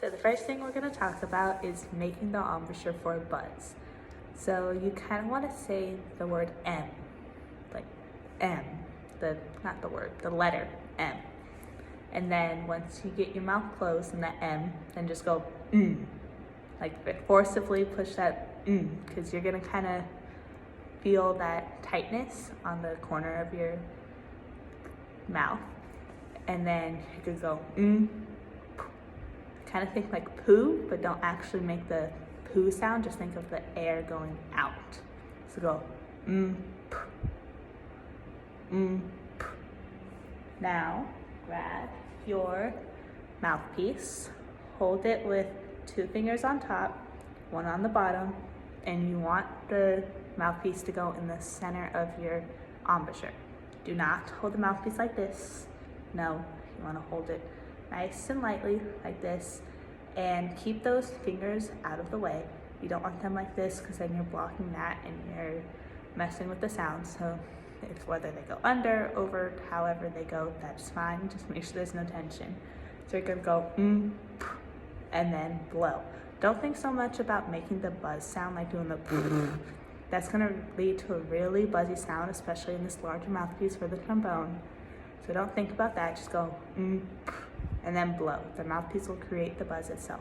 So the first thing we're going to talk about is making the embouchure for a buzz. So you kind of want to say the word M, like M, not the word, the letter M. And then once you get your mouth closed in that M, then just go like forcibly push that because you're going to kind of feel that tightness on the corner of your mouth. And then you could go kind of think like poo, but don't actually make the poo sound, just think of the air going out. So go Now grab your mouthpiece, hold it with 2 fingers on top, 1 on the bottom, and you want the mouthpiece to go in the center of your embouchure. Do not hold the mouthpiece like this. No, you want to hold it nice and lightly like this, and keep those fingers out of the way. You don't want them like this because then you're blocking that and you're messing with the sound. So if whether they go under, over, however they go, that's fine. Just make sure there's no tension. So you're gonna go and then blow. Don't think so much about making the buzz sound like doing the That's gonna lead to a really buzzy sound, especially in this larger mouthpiece for the trombone. So don't think about that, just go and then blow. The mouthpiece will create the buzz itself.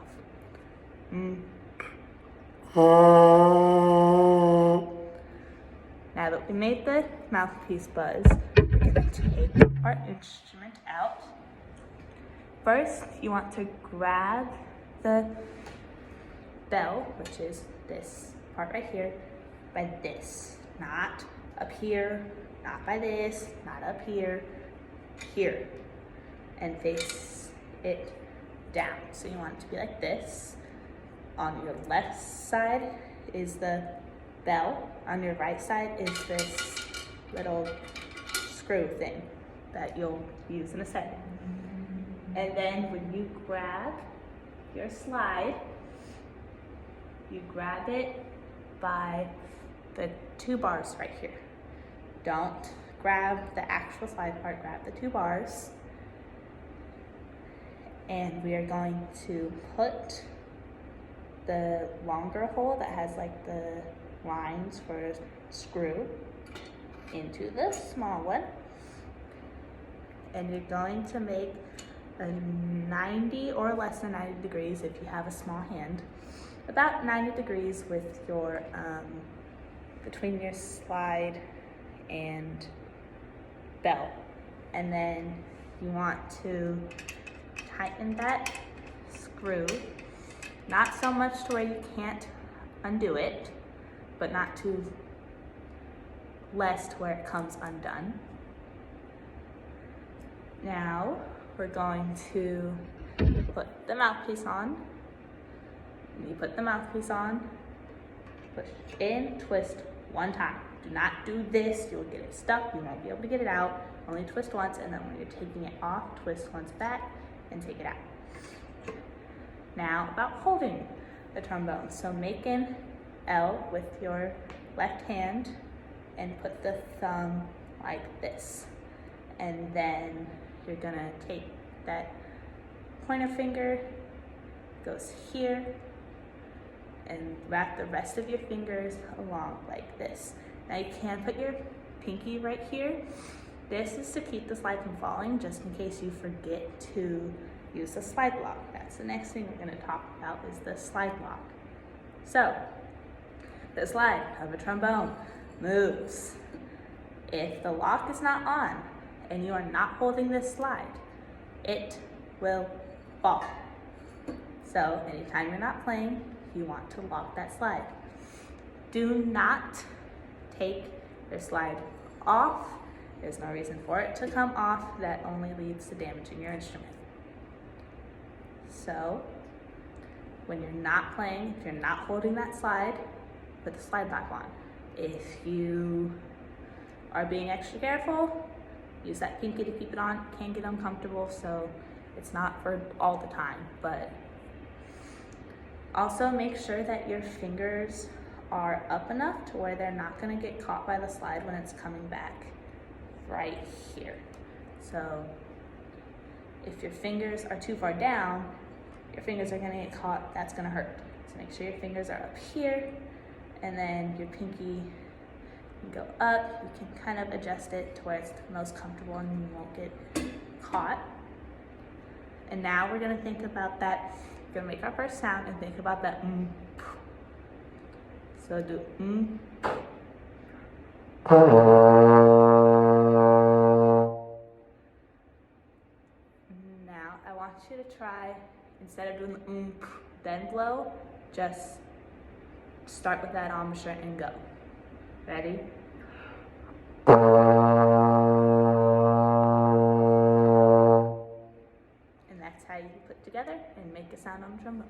Now that we made the mouthpiece buzz, we're gonna take our instrument out. First, you want to grab the bell, which is this part right here, by this, not up here, not by this, not up here, here, and face it down. So you want it to be like this. On your left side is the bell. On your right side is this little screw thing that you'll use in a second. And then when you grab your slide, you grab it by the 2 bars right here. Don't grab the actual slide part, grab the 2 bars. And we are going to put the longer hole that has like the lines for a screw into the small one. And you're going to make a 90 or less than 90 degrees if you have a small hand. About 90 degrees with your, between your slide and bell. And then you want to tighten that screw, not so much to where you can't undo it, but not too less to where it comes undone. Now we're going to put the mouthpiece on. When you put the mouthpiece on, push in, twist 1 time. Do not do this, you'll get it stuck, you won't be able to get it out. Only twist once, and then when you're taking it off, twist once back and take it out. Now about holding the trombone. So make an L with your left hand and put the thumb like this. And then you're gonna take that pointer finger, goes here, and wrap the rest of your fingers along like this. Now you can put your pinky right here. This is to keep the slide from falling, just in case you forget to use the slide lock. That's the next thing we're gonna talk about, is the slide lock. So, the slide of a trombone moves. If the lock is not on and you are not holding this slide, it will fall. So anytime you're not playing, you want to lock that slide. Do not take your slide off. There's no reason for it to come off. That only leads to damaging your instrument. So when you're not playing, if you're not holding that slide, put the slide back on. If you are being extra careful, use that pinky to keep it on. It can get uncomfortable, so it's not for all the time. But also make sure that your fingers are up enough to where they're not gonna get caught by the slide when it's coming back right here. So if your fingers are too far down, your fingers are gonna get caught, that's gonna hurt. So make sure your fingers are up here, and then your pinky can go up. You can kind of adjust it to where it's the most comfortable and you won't get caught. And now we're gonna think about that. We're gonna make our first sound and think about that So do Now I want you to try, instead of doing the then blow, just start with that embouchure and go. Ready? And that's how you put together and make a sound on the trombone.